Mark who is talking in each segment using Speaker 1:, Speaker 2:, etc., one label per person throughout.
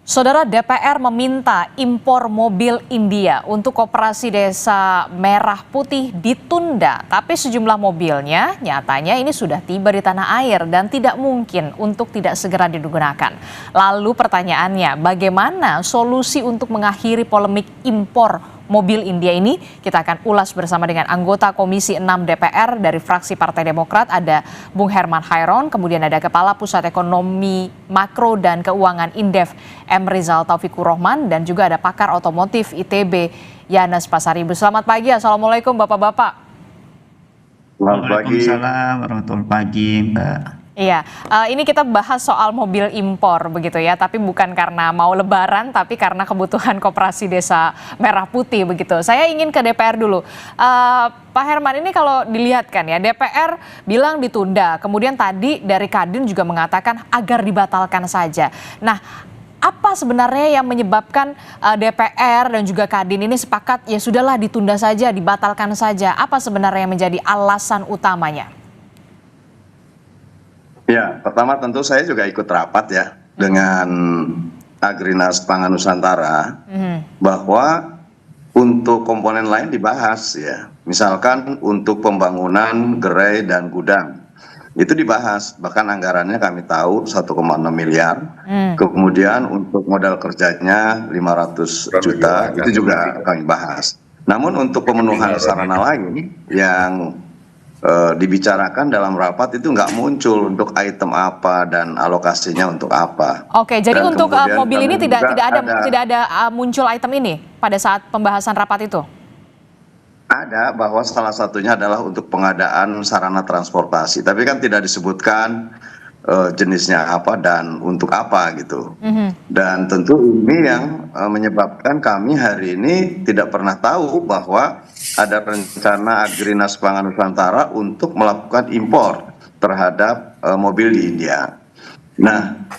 Speaker 1: Saudara, DPR meminta impor mobil India untuk Koperasi Desa Merah Putih ditunda, tapi sejumlah mobilnya nyatanya ini sudah tiba di tanah air dan tidak mungkin untuk tidak segera digunakan. Lalu pertanyaannya, bagaimana solusi untuk mengakhiri polemik impor mobil India ini? Kita akan ulas bersama dengan anggota Komisi 6 DPR dari fraksi Partai Demokrat, ada Bung Herman Hairon, kemudian ada Kepala Pusat Ekonomi Makro dan Keuangan Indef M. Rizal Taufikur Rahman, dan juga ada pakar otomotif ITB Yanes Pasaribu. Selamat pagi, Assalamualaikum Bapak-Bapak.
Speaker 2: Selamat pagi.
Speaker 3: Waalaikumsalam warahmatullahi pagi, Mbak.
Speaker 1: Iya, ini kita bahas soal mobil impor begitu ya, tapi bukan karena mau lebaran, tapi karena kebutuhan Koperasi Desa Merah Putih begitu. Saya ingin ke DPR dulu. Pak Herman, ini kalau dilihat kan ya, DPR bilang ditunda, kemudian tadi dari Kadin juga mengatakan agar dibatalkan saja. Nah, apa sebenarnya yang menyebabkan DPR dan juga Kadin ini sepakat ya sudahlah ditunda saja, dibatalkan saja? Apa sebenarnya yang menjadi alasan utamanya?
Speaker 2: Ya, pertama tentu saya juga ikut rapat ya dengan Agrinas Pangan Nusantara bahwa untuk komponen lain dibahas ya. Misalkan untuk pembangunan gerai dan gudang itu dibahas, bahkan anggarannya kami tahu 1,6 miliar. Kemudian untuk modal kerjanya 500 juta itu juga kami bahas. Namun untuk pemenuhan sarana lain yang dibicarakan dalam rapat itu nggak muncul untuk item apa dan alokasinya untuk apa.
Speaker 1: Oke, jadi
Speaker 2: dan
Speaker 1: untuk mobil ini tidak ada muncul item ini pada saat pembahasan rapat itu?
Speaker 2: Ada, bahwa salah satunya adalah untuk pengadaan sarana transportasi, tapi kan tidak disebutkan jenisnya apa dan untuk apa gitu. Dan tentu ini yang menyebabkan kami hari ini tidak pernah tahu bahwa ada rencana Agrinas Pangan Nusantara untuk melakukan impor terhadap mobil di India. Nah,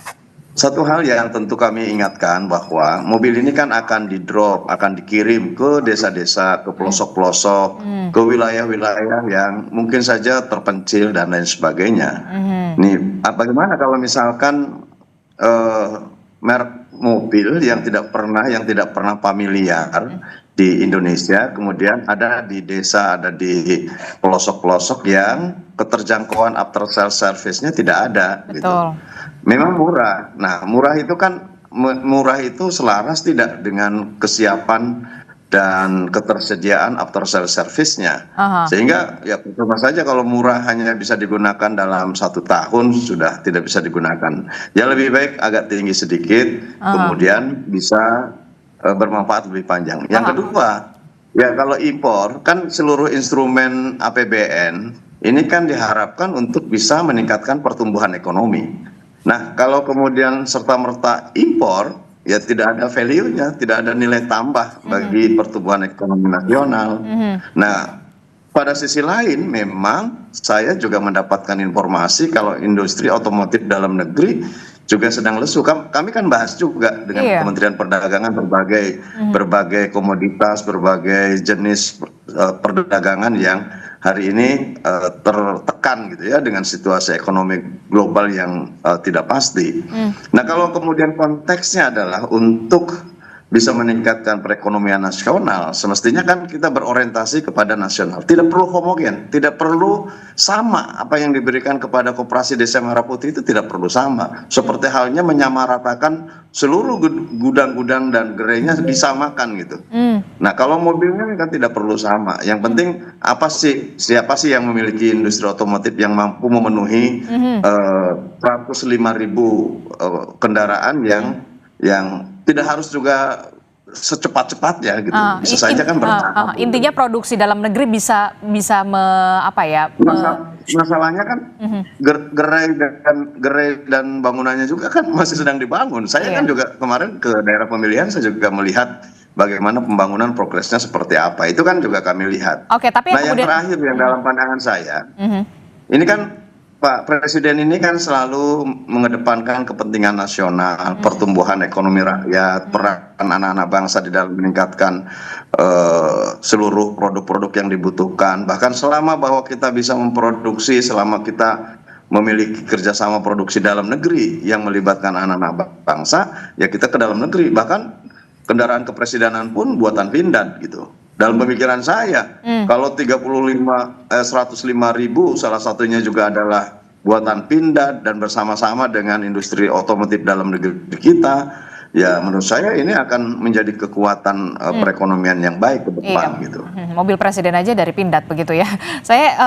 Speaker 2: satu hal yang tentu kami ingatkan bahwa mobil ini kan akan di-drop, akan dikirim ke desa-desa, ke pelosok-pelosok, ke wilayah-wilayah yang mungkin saja terpencil dan lain sebagainya. Nih, bagaimana kalau misalkan merek mobil yang tidak pernah familiar di Indonesia, kemudian ada di desa, ada di pelosok-pelosok yang keterjangkauan after sales service-nya tidak ada.
Speaker 1: Betul.
Speaker 2: Gitu. Memang murah. Nah, murah itu selaras tidak dengan kesiapan dan ketersediaan after sales service-nya. Sehingga ya percuma saja kalau murah hanya bisa digunakan dalam 1 tahun sudah tidak bisa digunakan. Ya lebih baik agak tinggi sedikit, kemudian bisa bermanfaat lebih panjang. Yang kedua, ya kalau impor kan seluruh instrumen APBN ini kan diharapkan untuk bisa meningkatkan pertumbuhan ekonomi. Nah, kalau kemudian serta-merta impor, ya tidak ada value-nya, tidak ada nilai tambah bagi pertumbuhan ekonomi nasional. Nah, pada sisi lain memang saya juga mendapatkan informasi kalau industri otomotif dalam negeri juga sedang lesu. Kami kan bahas juga dengan Kementerian Perdagangan berbagai komoditas, berbagai jenis perdagangan yang hari ini tertekan gitu ya dengan situasi ekonomi global yang tidak pasti. Nah, kalau kemudian konteksnya adalah untuk bisa meningkatkan perekonomian nasional, semestinya kan kita berorientasi kepada nasional. Tidak perlu homogen, tidak perlu sama. Apa yang diberikan kepada Koperasi Desa Merah Putih itu tidak perlu sama. Seperti halnya menyamaratakan seluruh gudang-gudang dan gerainya disamakan gitu. Nah, kalau mobilnya kan tidak perlu sama. Yang penting siapa sih yang memiliki industri otomotif yang mampu memenuhi 105.000 kendaraan yang tidak harus juga secepat-cepatnya gitu. Bisa saja kan bertahap.
Speaker 1: Intinya produksi dalam negeri bisa
Speaker 2: masalahnya kan gerai dan bangunannya juga kan masih sedang dibangun. Saya kan juga kemarin ke daerah pemilihan, saya juga melihat bagaimana pembangunan progresnya seperti apa. Itu kan juga kami lihat.
Speaker 1: Tapi
Speaker 2: yang terakhir yang dalam pandangan saya, ini kan Pak Presiden ini kan selalu mengedepankan kepentingan nasional, pertumbuhan ekonomi rakyat, peran anak-anak bangsa di dalam meningkatkan seluruh produk-produk yang dibutuhkan. Bahkan selama bahwa kita bisa memproduksi, selama kita memiliki kerjasama produksi dalam negeri yang melibatkan anak-anak bangsa, ya kita ke dalam negeri. Bahkan kendaraan kepresidenan pun buatan Pindad gitu. Dalam pemikiran saya, kalau 105.000 salah satunya juga adalah buatan Pindad dan bersama-sama dengan industri otomotif dalam negeri kita, ya menurut saya ini akan menjadi kekuatan perekonomian yang baik ke depan gitu.
Speaker 1: Mobil presiden aja dari Pindad begitu ya.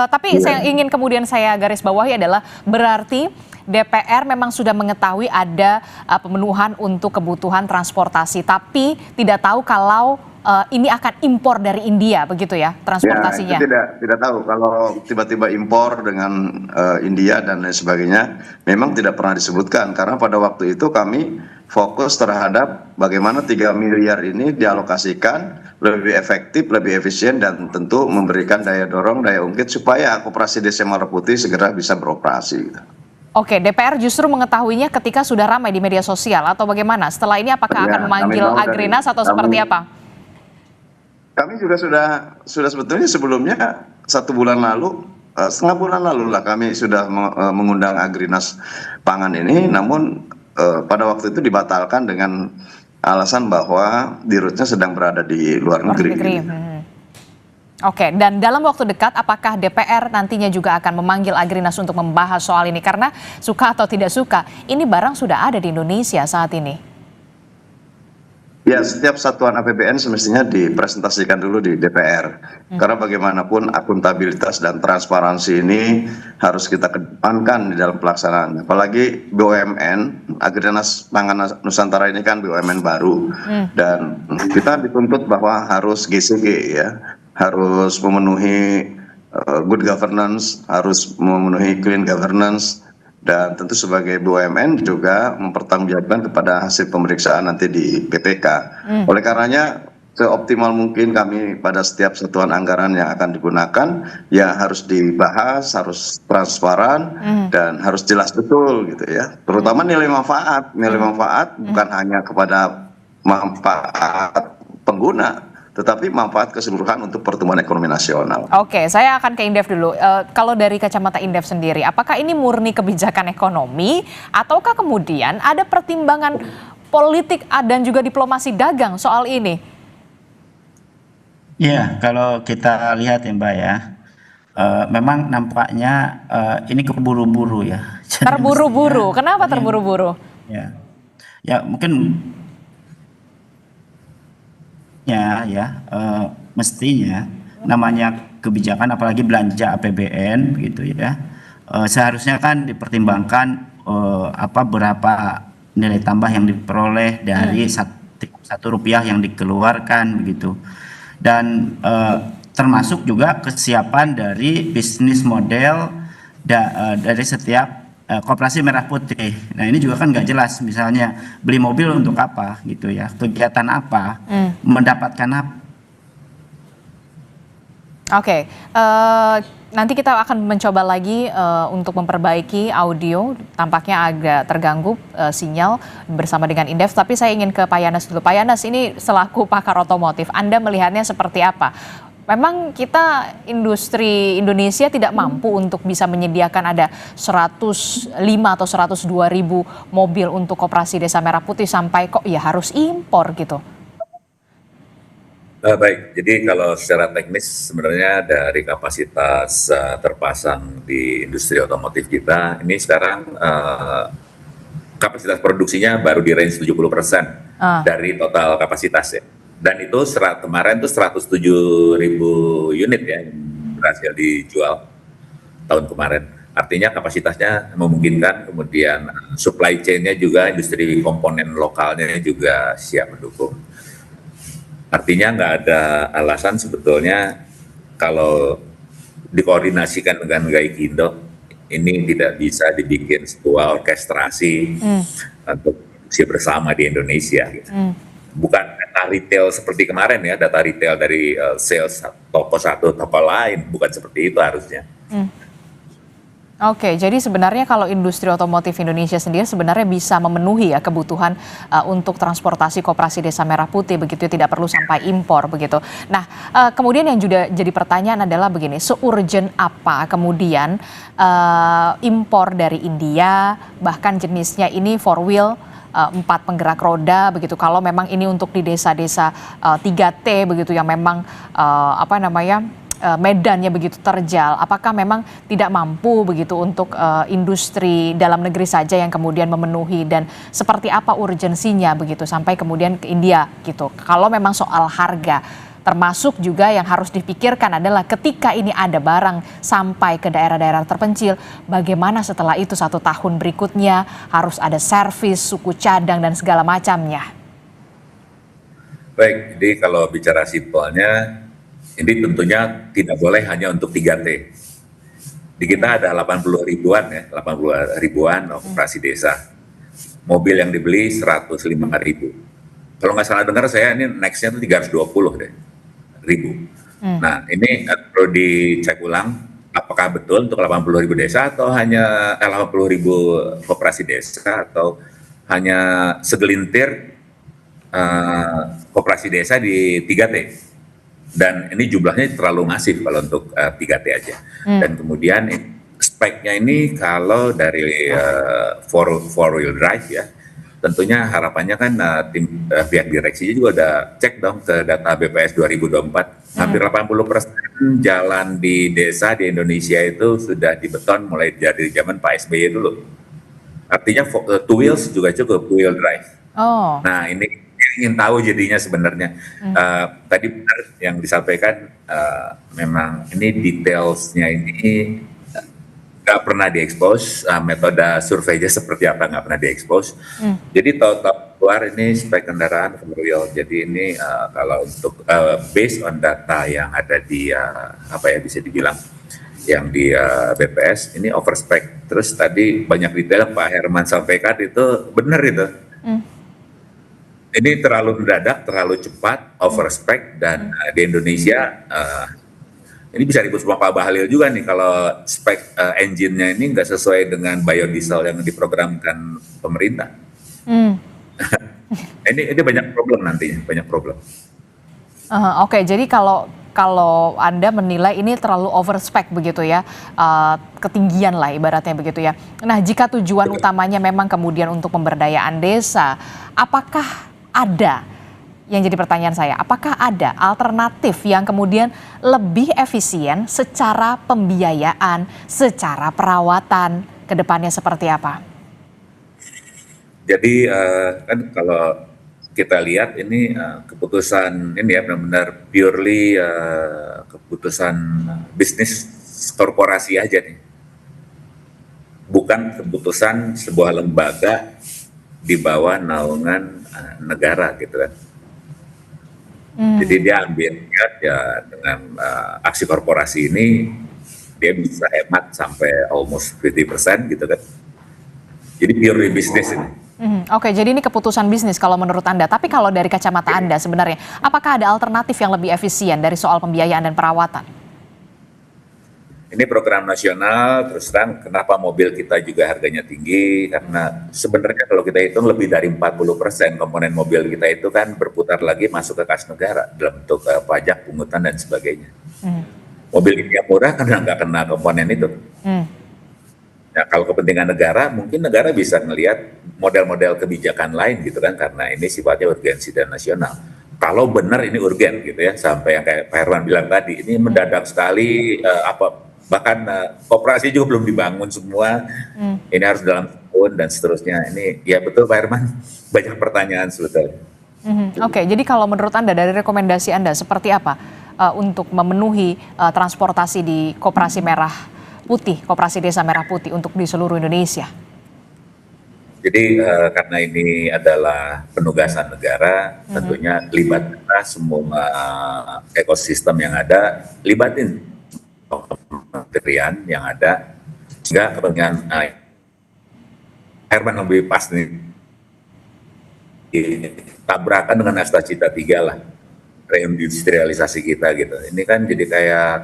Speaker 1: Tapi saya ingin kemudian saya garis bawahi adalah berarti DPR memang sudah mengetahui ada pemenuhan untuk kebutuhan transportasi, tapi tidak tahu kalau ini akan impor dari India begitu ya transportasinya.
Speaker 2: Ya, tidak tahu kalau tiba-tiba impor dengan India dan lain sebagainya, memang tidak pernah disebutkan karena pada waktu itu kami fokus terhadap bagaimana 3 miliar ini dialokasikan lebih efektif, lebih efisien dan tentu memberikan daya dorong, daya ungkit supaya Koperasi Desa Merah Putih segera bisa beroperasi.
Speaker 1: Oke, DPR justru mengetahuinya ketika sudah ramai di media sosial atau bagaimana? Setelah ini apakah akan memanggil Agrinas atau seperti apa?
Speaker 2: Kami juga sudah sebetulnya sebelumnya 1 bulan lalu, setengah bulan lalu lah kami sudah mengundang Agrinas Pangan ini, namun pada waktu itu dibatalkan dengan alasan bahwa dirutnya sedang berada di luar negeri.
Speaker 1: Oke, dan dalam waktu dekat apakah DPR nantinya juga akan memanggil Agrinas untuk membahas soal ini? Karena suka atau tidak suka, ini barang sudah ada di Indonesia saat ini.
Speaker 2: Ya, setiap satuan APBN semestinya dipresentasikan dulu di DPR. Karena bagaimanapun akuntabilitas dan transparansi ini harus kita kedepankan di dalam pelaksanaan. Apalagi BUMN, Agrinas Pangan Nusantara ini kan BUMN baru. Dan kita dituntut bahwa harus GCG ya, harus memenuhi good governance, harus memenuhi clean governance, dan tentu sebagai BUMN juga mempertanggungjawabkan kepada hasil pemeriksaan nanti di BPK. Oleh karenanya seoptimal mungkin kami pada setiap satuan anggaran yang akan digunakan ya harus dibahas, harus transparan dan harus jelas betul gitu ya. Terutama nilai manfaat bukan hanya kepada manfaat pengguna, tetapi manfaat keseluruhan untuk pertumbuhan ekonomi nasional.
Speaker 1: Oke, saya akan ke Indef dulu. Kalau dari kacamata Indef sendiri, apakah ini murni kebijakan ekonomi ataukah kemudian ada pertimbangan politik dan juga diplomasi dagang soal ini?
Speaker 3: Ya, kalau kita lihat ya Mbak ya, memang nampaknya ini keburu-buru ya.
Speaker 1: Terburu-buru, kenapa terburu-buru?
Speaker 3: Ya mungkin mestinya namanya kebijakan apalagi belanja APBN gitu ya, seharusnya kan dipertimbangkan berapa nilai tambah yang diperoleh dari satu rupiah yang dikeluarkan begitu, dan termasuk juga kesiapan dari bisnis model dari setiap Koperasi Merah Putih. Nah ini juga kan nggak jelas, misalnya beli mobil untuk apa gitu ya, kegiatan apa, mendapatkan apa.
Speaker 1: Oke, nanti kita akan mencoba lagi untuk memperbaiki audio, tampaknya agak terganggu sinyal bersama dengan Indef, tapi saya ingin ke Pak Yanes dulu. Pak Yanes, ini selaku pakar otomotif, Anda melihatnya seperti apa? Memang kita industri Indonesia tidak mampu untuk bisa menyediakan ada 105 atau 102 ribu mobil untuk Koperasi Desa Merah Putih sampai kok ya harus impor gitu.
Speaker 4: Baik, jadi kalau secara teknis sebenarnya dari kapasitas terpasang di industri otomotif kita, ini sekarang kapasitas produksinya baru di range 70% dari total kapasitas ya. Dan itu kemarin tuh 107.000 unit ya berhasil dijual tahun kemarin. Artinya kapasitasnya memungkinkan, kemudian supply chain-nya juga, industri komponen lokalnya juga siap mendukung. Artinya nggak ada alasan sebetulnya kalau dikoordinasikan dengan Gaikindo ini tidak bisa dibikin sebuah orkestrasi untuk produksi bersama di Indonesia gitu. Bukan data retail seperti kemarin ya, data retail dari sales toko satu toko lain, bukan seperti itu harusnya.
Speaker 1: Oke, jadi sebenarnya kalau industri otomotif Indonesia sendiri sebenarnya bisa memenuhi ya kebutuhan untuk transportasi Koperasi Desa Merah Putih begitu, tidak perlu sampai impor begitu. Nah, kemudian yang juga jadi pertanyaan adalah begini, seurgent apa kemudian impor dari India, bahkan jenisnya ini four wheel, 4 penggerak roda begitu. Kalau memang ini untuk di desa-desa 3T begitu yang memang medannya begitu terjal, apakah memang tidak mampu begitu untuk industri dalam negeri saja yang kemudian memenuhi, dan seperti apa urgensinya begitu sampai kemudian ke India gitu. Kalau memang soal harga, termasuk juga yang harus dipikirkan adalah ketika ini ada barang sampai ke daerah-daerah terpencil, bagaimana setelah itu 1 tahun berikutnya harus ada servis, suku cadang dan segala macamnya.
Speaker 4: Baik, jadi kalau bicara simpelnya, ini tentunya tidak boleh hanya untuk 3T. Di kita ada 80 ribuan ya, 80 ribuan operasi desa. Mobil yang dibeli 105 ribu. Kalau nggak salah dengar saya ini next-nya itu 320 deh, ribu. Nah ini perlu dicek ulang, apakah betul untuk 80 ribu desa atau hanya 80 ribu operasi desa atau hanya segelintir operasi desa di 3T. Dan ini jumlahnya terlalu masif kalau untuk 3T aja. Dan kemudian speknya ini kalau dari four wheel drive ya, tentunya harapannya kan pihak direksinya juga udah cek dong ke data BPS 2024. Hampir 80% jalan di desa di Indonesia itu sudah dibeton mulai dari zaman Pak SBY dulu. Artinya two wheels juga cukup, wheel drive.
Speaker 1: Oh.
Speaker 4: Nah ini ingin tahu jadinya sebenarnya. Tadi benar yang disampaikan, memang ini detailsnya ini nggak pernah diekspos, metode surveinya seperti apa nggak pernah diekspos. Jadi tahu-tahu keluar ini spek kendaraan for wheel. Jadi ini kalau untuk based on data yang ada di bisa dibilang yang di BPS ini over spec. Terus tadi banyak detail Pak Herman sampaikan itu benar itu. Ini terlalu mendadak, terlalu cepat, over spec, dan di Indonesia ini bisa ribut sama Pak Bahlil juga nih kalau spek engine-nya ini nggak sesuai dengan biodiesel yang diprogramkan pemerintah. Ini banyak problem nantinya, banyak problem.
Speaker 1: Oke, jadi kalau Anda menilai ini terlalu over spec begitu ya, ketinggian lah ibaratnya begitu ya. Nah, jika tujuan utamanya memang kemudian untuk pemberdayaan desa, apakah ada, yang jadi pertanyaan saya, apakah ada alternatif yang kemudian lebih efisien secara pembiayaan, secara perawatan, ke depannya seperti apa?
Speaker 4: Jadi kan kalau kita lihat ini keputusan ini ya benar-benar purely keputusan bisnis korporasi aja nih. Bukan keputusan sebuah lembaga di bawah naungan negara gitu kan. Jadi dia ambil ya dengan aksi korporasi ini dia bisa hemat sampai almost 50% gitu kan. Jadi purely bisnis ini.
Speaker 1: Oke, jadi ini keputusan bisnis kalau menurut Anda. Tapi kalau dari kacamata Anda sebenarnya, apakah ada alternatif yang lebih efisien dari soal pembiayaan dan perawatan?
Speaker 4: Ini program nasional, terus terang kenapa mobil kita juga harganya tinggi, karena sebenarnya kalau kita hitung lebih dari 40% komponen mobil kita itu kan berputar lagi masuk ke kas negara dalam bentuk pajak, pungutan, dan sebagainya. Mobil yang murah karena nggak kena komponen itu. Nah, kalau kepentingan negara, mungkin negara bisa ngelihat model-model kebijakan lain gitu kan, karena ini sifatnya urgensi dan nasional. Kalau benar ini urgen gitu ya, sampai yang kayak Pak Herman bilang tadi, ini mendadak sekali, bahkan koperasi juga belum dibangun semua, ini harus dalam tahun dan seterusnya. Ini ya betul Pak Herman, banyak pertanyaan sebetulnya.
Speaker 1: Oke, jadi kalau menurut Anda, dari rekomendasi Anda seperti apa untuk memenuhi transportasi di Koperasi Merah Putih, Koperasi Desa Merah Putih untuk di seluruh Indonesia?
Speaker 4: Jadi karena ini adalah penugasan negara, tentunya libatkan semua ekosistem yang ada, libatin kementerian yang ada, sehingga kepentingan Herman lebih pas nih, tabrakan dengan Asta Cita 3 lah, reindustrialisasi kita gitu. Ini kan jadi kayak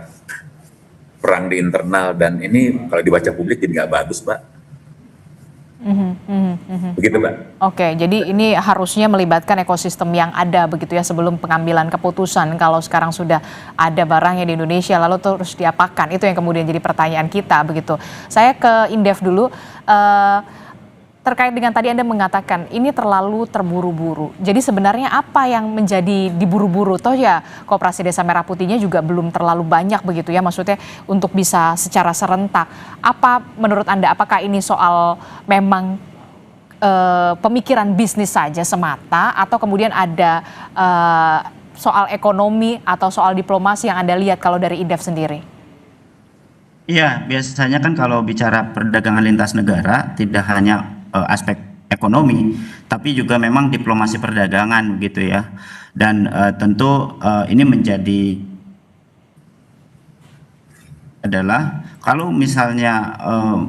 Speaker 4: perang di internal, dan ini kalau dibaca publik jadi nggak bagus, Mbak. Begitu, Mbak.
Speaker 1: Oke, jadi ini harusnya melibatkan ekosistem yang ada begitu ya sebelum pengambilan keputusan. Kalau sekarang sudah ada barangnya di Indonesia, lalu terus diapakan? Itu yang kemudian jadi pertanyaan kita begitu. Saya ke Indef dulu. Terkait dengan tadi Anda mengatakan ini terlalu terburu-buru. Jadi sebenarnya apa yang menjadi diburu-buru? Toh ya Koperasi Desa Merah Putihnya juga belum terlalu banyak begitu ya, maksudnya untuk bisa secara serentak. Apa menurut Anda, apakah ini soal memang pemikiran bisnis saja semata, atau kemudian ada soal ekonomi atau soal diplomasi yang Anda lihat kalau dari Indef sendiri?
Speaker 3: Iya, biasanya kan kalau bicara perdagangan lintas negara tidak hanya aspek ekonomi, tapi juga memang diplomasi perdagangan gitu ya. Dan tentu ini menjadi adalah kalau misalnya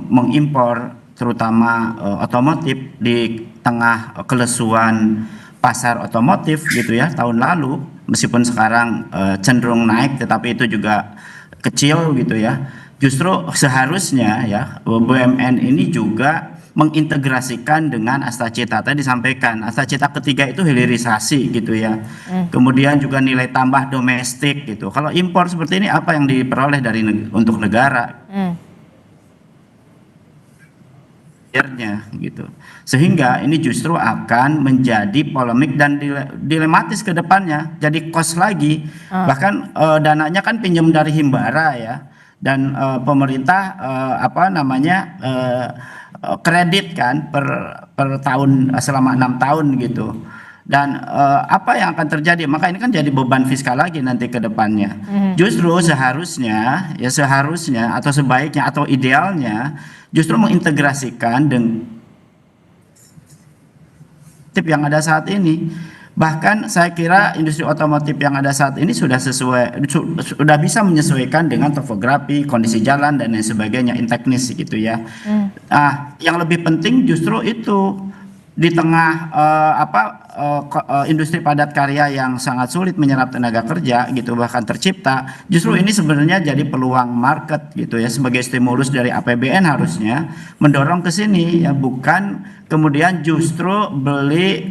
Speaker 3: mengimpor terutama otomotif di tengah kelesuan pasar otomotif gitu ya tahun lalu, meskipun sekarang cenderung naik tetapi itu juga kecil gitu ya. Justru seharusnya ya BUMN ini juga mengintegrasikan dengan Astacita. Tadi disampaikan Astacita ketiga itu hilirisasi gitu ya. Kemudian juga nilai tambah domestik gitu. Kalau impor seperti ini apa yang diperoleh dari untuk negara? Gitu. Sehingga ini justru akan menjadi polemik dan dilematis ke depannya. Jadi kos lagi. Bahkan dananya kan pinjam dari Himbara ya. Dan pemerintah kredit kan per tahun selama 6 tahun gitu. Dan apa yang akan terjadi? Maka ini kan jadi beban fiskal lagi nanti ke depannya. Justru seharusnya atau sebaiknya atau idealnya justru mengintegrasikan dengan tip yang ada saat ini. Bahkan saya kira industri otomotif yang ada saat ini sudah sudah bisa menyesuaikan dengan topografi, kondisi jalan dan lain sebagainya, teknis gitu ya. Yang lebih penting justru itu di tengah industri padat karya yang sangat sulit menyerap tenaga kerja gitu, bahkan tercipta, justru ini sebenarnya jadi peluang market gitu ya, sebagai stimulus dari APBN harusnya mendorong ke sini ya, bukan kemudian justru beli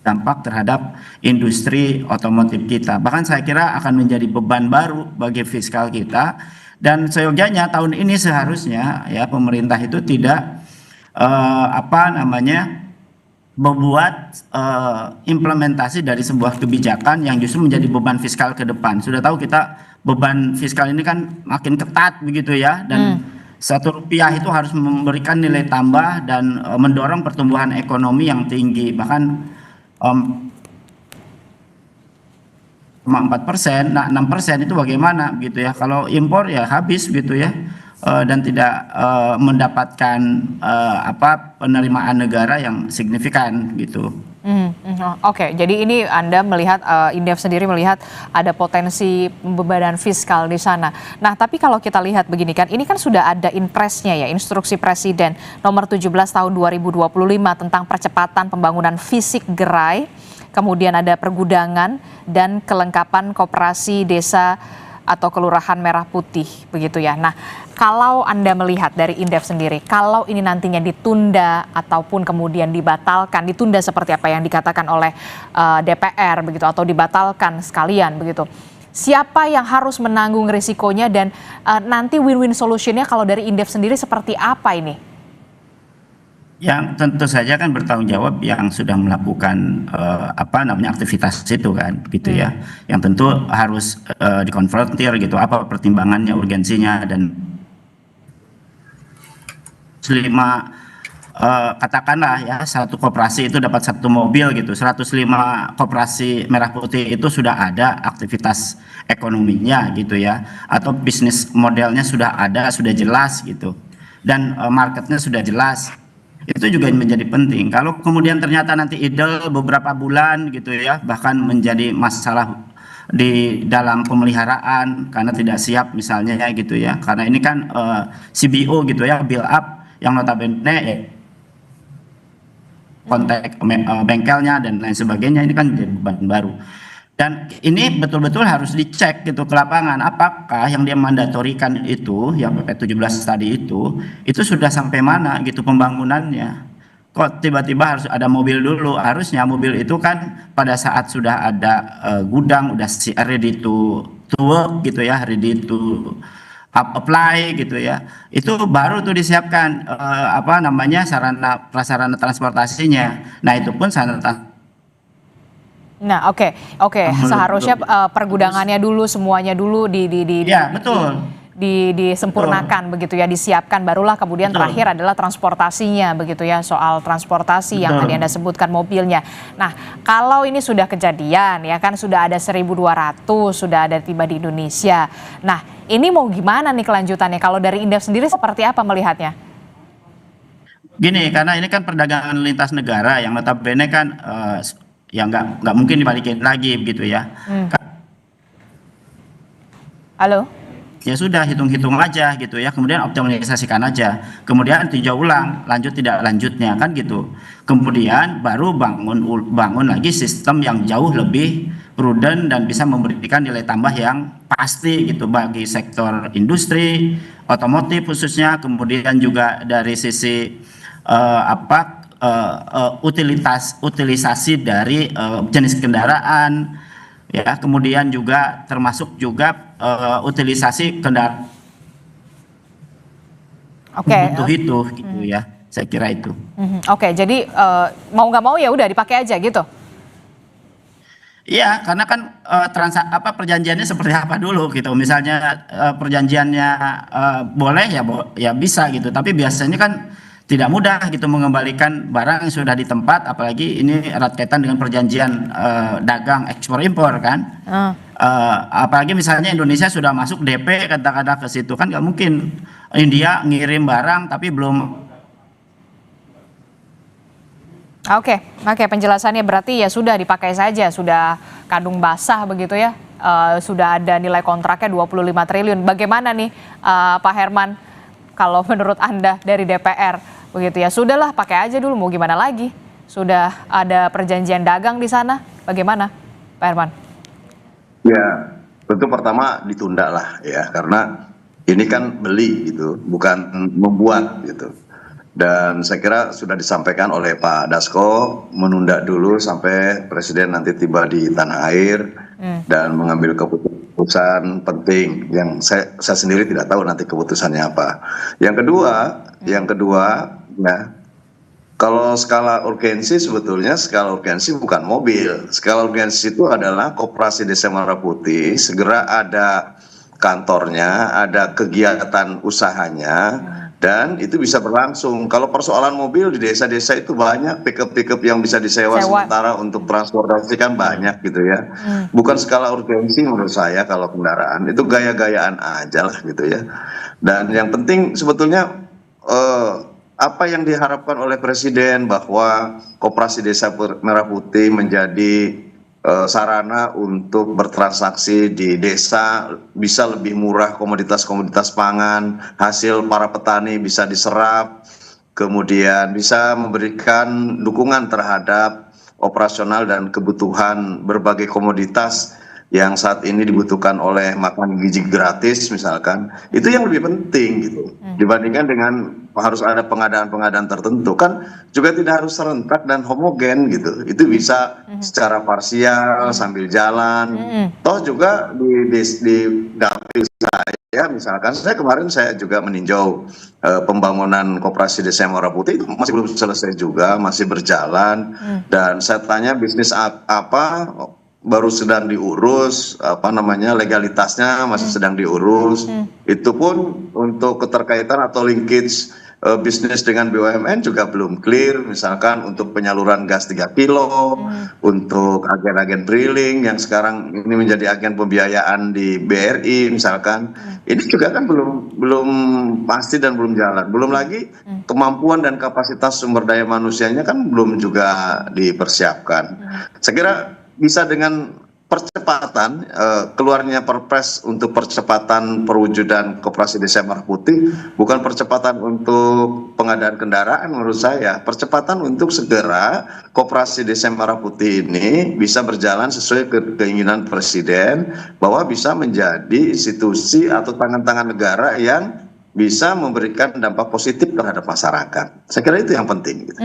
Speaker 3: dampak terhadap industri otomotif kita. Bahkan saya kira akan menjadi beban baru bagi fiskal kita, dan seyogyanya tahun ini seharusnya ya pemerintah itu tidak membuat implementasi dari sebuah kebijakan yang justru menjadi beban fiskal ke depan. Sudah tahu kita beban fiskal ini kan makin ketat begitu ya, dan Rp1 itu harus memberikan nilai tambah dan mendorong pertumbuhan ekonomi yang tinggi. Bahkan 4%, nah 6% itu bagaimana gitu ya? Kalau impor ya habis gitu ya, dan tidak mendapatkan penerimaan negara yang signifikan gitu.
Speaker 1: Oke, jadi ini Anda melihat, Indef sendiri melihat ada potensi pembebanan fiskal di sana. Nah, tapi kalau kita lihat begini kan, ini kan sudah ada inpresnya ya, instruksi Presiden nomor 17 tahun 2025 tentang percepatan pembangunan fisik gerai, kemudian ada pergudangan dan kelengkapan koperasi desa atau kelurahan Merah Putih begitu ya. Nah, kalau Anda melihat dari Indef sendiri, kalau ini nantinya ditunda ataupun kemudian dibatalkan, ditunda seperti apa yang dikatakan oleh DPR begitu, atau dibatalkan sekalian begitu, siapa yang harus menanggung risikonya, dan nanti win-win solutionnya kalau dari Indef sendiri seperti apa ini?
Speaker 3: Yang tentu saja kan bertanggung jawab yang sudah melakukan aktivitas itu kan gitu ya, yang tentu harus dikonfrontir gitu, apa pertimbangannya, urgensinya, dan katakanlah ya satu koperasi itu dapat 1 mobil gitu, 105 koperasi Merah Putih itu sudah ada aktivitas ekonominya gitu ya, atau bisnis modelnya sudah ada, sudah jelas gitu, dan marketnya sudah jelas. Itu juga menjadi penting. Kalau kemudian ternyata nanti idle beberapa bulan gitu ya, bahkan menjadi masalah di dalam pemeliharaan karena tidak siap misalnya ya gitu ya, karena ini kan CBO gitu ya, build up yang notabene kontak bengkelnya dan lain sebagainya, ini kan menjadi beban baru. Dan ini betul-betul harus dicek gitu ke lapangan, apakah yang dia mandatorikan itu, yang PP 17 tadi itu sudah sampai mana gitu pembangunannya. Kok tiba-tiba harus ada mobil dulu? Harusnya mobil itu kan pada saat sudah ada gudang, udah ready to work gitu ya, ready to apply gitu ya. Itu baru tuh disiapkan apa namanya sarana prasarana transportasinya. Nah, itu pun sarana.
Speaker 1: Nah, oke. Seharusnya pergudangannya dulu, semuanya dulu
Speaker 3: Ya, betul.
Speaker 1: disempurnakan begitu ya, disiapkan, barulah kemudian terakhir adalah transportasinya begitu ya, soal transportasi yang tadi Anda sebutkan mobilnya. Nah, kalau ini sudah kejadian ya kan, sudah ada 1.200 sudah ada tiba di Indonesia. Nah, ini mau gimana nih kelanjutannya? Kalau dari Indef sendiri seperti apa melihatnya?
Speaker 3: Gini, karena ini kan perdagangan lintas negara yang notabene kan ya nggak mungkin dibalikin lagi begitu ya.
Speaker 1: Halo?
Speaker 3: Ya sudah, hitung-hitung aja gitu ya, kemudian optimalisasikan aja, kemudian tinjau ulang lanjut tidak lanjutnya kan gitu, kemudian baru bangun lagi sistem yang jauh lebih prudent dan bisa memberikan nilai tambah yang pasti gitu bagi sektor industri otomotif khususnya, kemudian juga dari sisi utilisasi dari jenis kendaraan ya, kemudian juga termasuk juga utilisasi kendaraan untuk itu gitu ya, saya kira itu.
Speaker 1: Oke, jadi mau nggak mau ya udah dipakai aja gitu.
Speaker 3: Iya, karena kan perjanjiannya seperti apa dulu gitu. Misalnya perjanjiannya boleh ya bisa gitu, tapi biasanya kan tidak mudah gitu mengembalikan barang yang sudah di tempat, apalagi ini erat kaitan dengan perjanjian dagang ekspor impor kan. Apalagi misalnya Indonesia sudah masuk DP kata-kata ke situ kan, nggak mungkin India ngirim barang tapi belum.
Speaker 1: Oke, penjelasannya berarti ya sudah dipakai saja, sudah kadung basah begitu ya, sudah ada nilai kontraknya 25 triliun. Bagaimana nih Pak Herman, kalau menurut Anda dari DPR begitu ya, sudahlah pakai aja dulu, mau gimana lagi? Sudah ada perjanjian dagang di sana, bagaimana Pak Herman?
Speaker 2: Ya, tentu pertama ditunda lah ya, karena ini kan beli gitu, bukan membuat gitu. Dan saya kira sudah disampaikan oleh Pak Dasko, menunda dulu sampai Presiden nanti tiba di tanah air dan mengambil keputusan penting yang saya sendiri tidak tahu nanti keputusannya apa. Yang kedua ya, kalau skala urgensi sebetulnya skala urgensi bukan mobil. Skala urgensi itu adalah Koperasi Desa Merah Putih segera ada kantornya, ada kegiatan usahanya, dan itu bisa berlangsung. Kalau persoalan mobil di desa-desa itu banyak pickup yang bisa disewa sementara untuk transportasi kan banyak gitu ya. Bukan skala urgensi menurut saya kalau kendaraan, itu gaya-gayaan aja lah gitu ya. Dan yang penting sebetulnya apa yang diharapkan oleh Presiden bahwa Koperasi Desa Merah Putih menjadi sarana untuk bertransaksi di desa, bisa lebih murah komoditas-komoditas pangan, hasil para petani bisa diserap, kemudian bisa memberikan dukungan terhadap operasional dan kebutuhan berbagai komoditas yang saat ini dibutuhkan oleh makan gizi gratis misalkan, itu yang lebih penting gitu dibandingkan dengan harus ada pengadaan tertentu, kan juga tidak harus serentak dan homogen gitu, itu bisa secara parsial sambil jalan. Toh juga di dapil saya misalkan, kemarin saya juga meninjau pembangunan Koperasi Desa Merah Putih, itu masih belum selesai juga, masih berjalan, dan saya tanya bisnis apa baru sedang diurus, legalitasnya masih sedang diurus. Itu pun untuk keterkaitan atau linkage bisnis dengan BUMN juga belum clear, misalkan untuk penyaluran gas 3 kilo, untuk agen-agen drilling yang sekarang ini menjadi agen pembiayaan di BRI misalkan, ini juga kan belum pasti dan belum jalan. Belum lagi kemampuan dan kapasitas sumber daya manusianya kan belum juga dipersiapkan. Saya kira bisa dengan percepatan keluarnya Perpres untuk percepatan perwujudan Koperasi Desa Merah Putih bukan percepatan untuk pengadaan kendaraan menurut saya, percepatan untuk segera Koperasi Desa Merah Putih ini bisa berjalan sesuai keinginan Presiden bahwa bisa menjadi institusi atau tangan-tangan negara yang bisa memberikan dampak positif terhadap masyarakat. Saya kira itu yang penting. Gitu.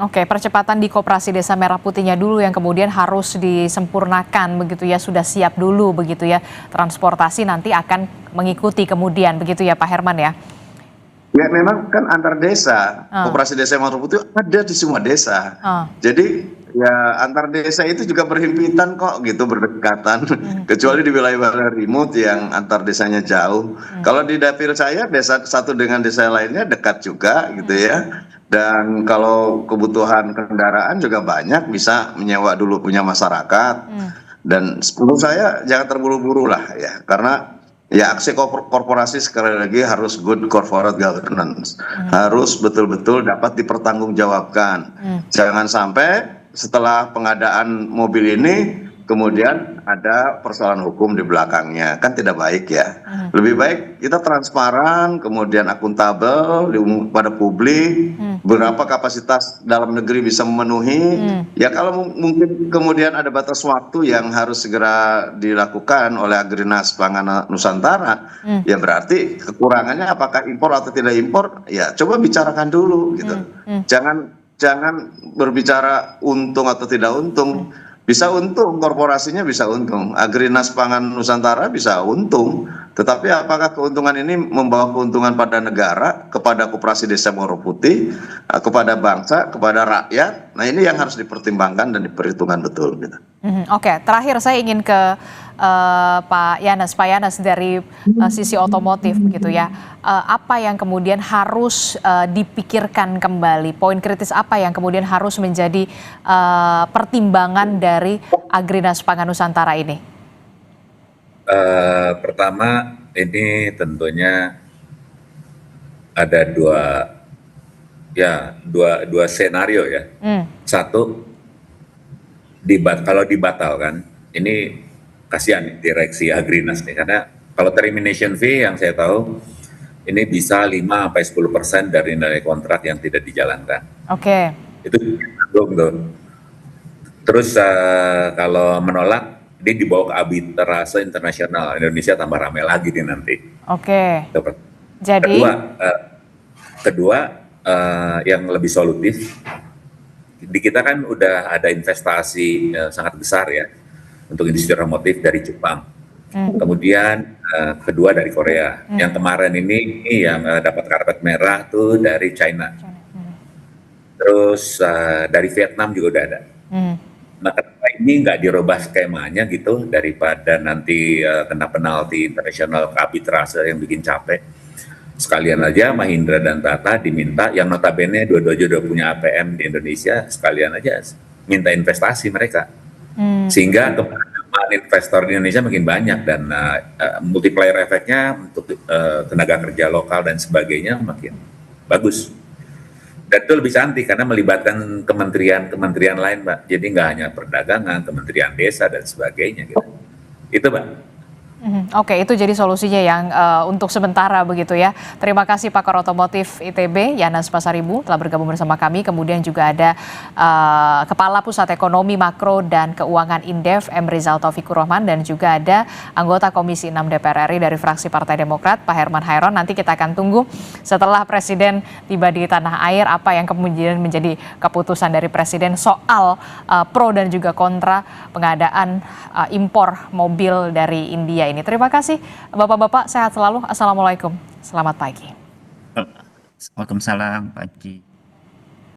Speaker 1: Oke, percepatan di Koperasi Desa Merah Putihnya dulu yang kemudian harus disempurnakan begitu ya, sudah siap dulu begitu ya. Transportasi nanti akan mengikuti kemudian begitu ya Pak Herman ya.
Speaker 2: Ya memang kan antar desa, Koperasi Desa Merah Putih ada di semua desa. Jadi ya antar desa itu juga berhimpitan kok gitu, berdekatan. Kecuali di wilayah remote yang antar desanya jauh. Kalau di dapil saya desa satu dengan desa lainnya dekat juga gitu ya. Dan kalau kebutuhan kendaraan juga banyak, bisa menyewa dulu punya masyarakat. Dan menurut saya jangan terburu-buru lah ya, karena ya aksi korporasi sekali lagi harus good corporate governance, harus betul-betul dapat dipertanggungjawabkan. Jangan sampai setelah pengadaan mobil ini kemudian ada persoalan hukum di belakangnya, kan tidak baik ya. Lebih baik kita transparan, kemudian akuntabel pada publik, berapa kapasitas dalam negeri bisa memenuhi. Ya kalau mungkin kemudian ada batas waktu yang harus segera dilakukan oleh Agrinas Pangan Nusantara, ya berarti kekurangannya apakah impor atau tidak impor, ya coba bicarakan dulu gitu. Jangan berbicara untung atau tidak untung. Bisa untung, korporasinya bisa untung, Agrinas Pangan Nusantara bisa untung, tetapi apakah keuntungan ini membawa keuntungan pada negara, kepada Koperasi Desa Merah Putih, kepada bangsa, kepada rakyat? Nah ini yang harus dipertimbangkan dan diperhitungkan betul. Gitu.
Speaker 1: Oke, terakhir saya ingin ke Pak Yanes dari sisi otomotif begitu ya. Apa yang kemudian harus dipikirkan kembali? Poin kritis apa yang kemudian harus menjadi pertimbangan dari Agrinas Pangan Nusantara ini?
Speaker 4: Pertama, ini tentunya ada dua senario ya. Satu, kalau dibatalkan, ini kasihan direksi Agrinas nih, karena kalau termination fee yang saya tahu ini bisa 5-10% dari nilai kontrak yang tidak dijalankan.
Speaker 1: Oke.
Speaker 4: Itu belum tuh. Terus kalau menolak, dia dibawa ke arbitrase internasional. Indonesia tambah ramai lagi nih nanti.
Speaker 1: Oke. Jadi
Speaker 4: kedua yang lebih solutif, di kita kan udah ada investasi sangat besar ya untuk industri otomotif dari Jepang. Kemudian kedua dari Korea. Yang kemarin ini yang dapat karpet merah tuh dari China. Terus dari Vietnam juga udah ada. Nah, kenapa ini nggak dirubah skemanya gitu, daripada nanti kena penalti internasional ke arbitrase yang bikin capek. Sekalian aja Mahindra dan Tata diminta, yang notabene dua-duanya udah punya APM di Indonesia, sekalian aja minta investasi mereka. Sehingga kebanyakan investor di Indonesia makin banyak, dan multiplier efeknya untuk tenaga kerja lokal dan sebagainya makin bagus. Dan itu lebih cantik karena melibatkan kementerian lain, Mbak. Jadi nggak hanya perdagangan, kementerian desa dan sebagainya gitu. Itu, Mbak.
Speaker 1: Oke, itu jadi solusinya yang untuk sementara begitu ya. Terima kasih Pakar Otomotif ITB, Yanes Pasaribu telah bergabung bersama kami. Kemudian juga ada Kepala Pusat Ekonomi Makro dan Keuangan Indef, M. Rizal Taufikur Rahman, dan juga ada anggota Komisi 6 DPR RI dari fraksi Partai Demokrat, Pak Herman Hairon. Nanti kita akan tunggu setelah Presiden tiba di tanah air, apa yang kemudian menjadi keputusan dari Presiden soal pro dan juga kontra pengadaan impor mobil dari India ini. Terima kasih Bapak-bapak, sehat selalu. Assalamualaikum. Selamat pagi.
Speaker 3: Waalaikumsalam, pagi.